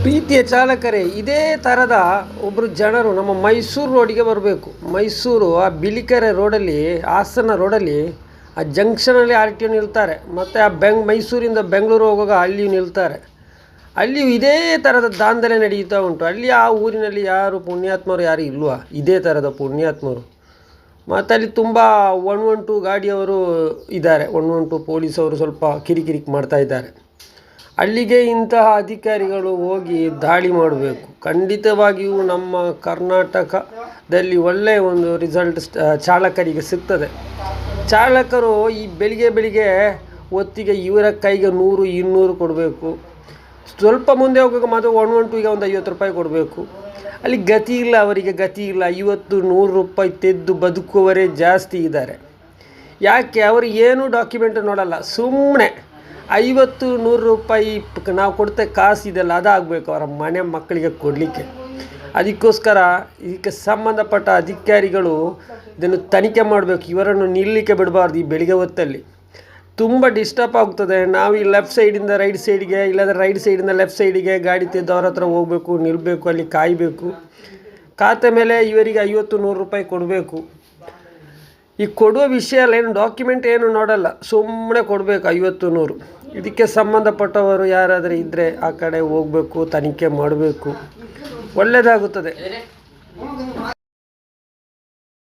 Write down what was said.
ಪ್ರೀತಿಯ ಚಾಲಕರೇ, ಇದೇ ಥರದ ಒಬ್ಬರು ಜನರು ನಮ್ಮ ಮೈಸೂರು ರೋಡಿಗೆ ಬರಬೇಕು. ಮೈಸೂರು ಆ ಬಿಳಿಕೆರೆ ರೋಡಲ್ಲಿ, ಹಾಸನ ರೋಡಲ್ಲಿ ಆ ಜಂಕ್ಷನಲ್ಲಿ ಆರ್ ಟಿ ಒ ನಿಲ್ತಾರೆ. ಮತ್ತು ಆ ಮೈಸೂರಿಂದ ಬೆಂಗಳೂರು ಹೋಗುವಾಗ ಅಲ್ಲಿಯೂ ನಿಲ್ತಾರೆ. ಅಲ್ಲಿಯೂ ಇದೇ ಥರದ ದಾಂಧಲೆ ನಡೀತಾ ಉಂಟು. ಅಲ್ಲಿ ಆ ಊರಿನಲ್ಲಿ ಯಾರು ಪುಣ್ಯಾತ್ಮರು ಯಾರು ಇಲ್ವಾ? ಇದೇ ಥರದ ಪುಣ್ಯಾತ್ಮರು. ಮತ್ತು ಅಲ್ಲಿ ತುಂಬ 112 ಗಾಡಿಯವರು ಇದ್ದಾರೆ. 112 ಪೊಲೀಸವರು ಸ್ವಲ್ಪ ಕಿರಿಕಿರಿ ಮಾಡ್ತಾ ಇದ್ದಾರೆ. ಅಲ್ಲಿಗೆ ಇಂತಹ ಅಧಿಕಾರಿಗಳು ಹೋಗಿ ದಾಳಿ ಮಾಡಬೇಕು. ಖಂಡಿತವಾಗಿಯೂ ನಮ್ಮ ಕರ್ನಾಟಕದಲ್ಲಿ ಒಳ್ಳೆಯ ಒಂದು ರಿಸಲ್ಟ್ ಚಾಲಕರಿಗೆ ಸಿಗ್ತದೆ. ಚಾಲಕರು ಈ ಬೆಳಿಗ್ಗೆ ಹೊತ್ತಿಗೆ ಇವರ ಕೈಗೆ 100-200 ಕೊಡಬೇಕು. ಸ್ವಲ್ಪ ಮುಂದೆ ಹೋಗುವಾಗ ಮಾತ್ರ 112ಗೆ ಒಂದು 50 ರೂಪಾಯಿ ಕೊಡಬೇಕು. ಅಲ್ಲಿ ಗತಿ ಇಲ್ಲ, ಅವರಿಗೆ ಗತಿ ಇಲ್ಲ. 50-100 ರೂಪಾಯಿ ತೆಗೆದು ಬದುಕುವವರೇ ಜಾಸ್ತಿ ಇದ್ದಾರೆ. ಯಾಕೆ? ಅವರು ಏನೂ ಡಾಕ್ಯುಮೆಂಟ್ ನೋಡಲ್ಲ. ಸುಮ್ಮನೆ 50-100 ರೂಪಾಯಿ ನಾವು ಕೊಡ್ತೇವೆ ಕಾಸು ಇದೆಲ್ಲ ಅದಾಗಬೇಕು ಅವರ ಮನೆ ಮಕ್ಕಳಿಗೆ ಕೊಡಲಿಕ್ಕೆ. ಅದಕ್ಕೋಸ್ಕರ ಇದಕ್ಕೆ ಸಂಬಂಧಪಟ್ಟ ಅಧಿಕಾರಿಗಳು ಇದನ್ನು ತನಿಖೆ ಮಾಡಬೇಕು. ಇವರನ್ನು ನಿಲ್ಲಲಿಕ್ಕೆ ಬಿಡಬಾರ್ದು. ಈ ಬೆಳಿಗ್ಗೆ ಹೊತ್ತಲ್ಲಿ ತುಂಬ ಡಿಸ್ಟರ್ಬ್ ಆಗ್ತದೆ. ನಾವು ಈ ಲೆಫ್ಟ್ ಸೈಡಿಂದ ರೈಟ್ ಸೈಡಿಗೆ, ಇಲ್ಲಾಂದರೆ ರೈಟ್ ಸೈಡಿಂದ ಲೆಫ್ಟ್ ಸೈಡಿಗೆ ಗಾಡಿ ತೆಗೆದು ಅವ್ರ ಹತ್ರ ಹೋಗಬೇಕು, ನಿಲ್ಲಬೇಕು, ಅಲ್ಲಿ ಕಾಯಬೇಕು. ಖಾತೆ ಮೇಲೆ ಇವರಿಗೆ 50-100 ರೂಪಾಯಿ ಕೊಡಬೇಕು. ಈ ಕೊಡುವ ವಿಷಯ ಅಲ್ಲ, ಏನು ಡಾಕ್ಯುಮೆಂಟ್ ಏನು ನೋಡಲ್ಲ, ಸುಮ್ಮನೆ ಕೊಡಬೇಕು 50-100. ಇದಕ್ಕೆ ಸಂಬಂಧಪಟ್ಟವರು ಯಾರಾದರೂ ಇದ್ದರೆ ಆ ಕಡೆ ಹೋಗಬೇಕು, ತನಿಖೆ ಮಾಡಬೇಕು, ಒಳ್ಳೆಯದಾಗುತ್ತದೆ.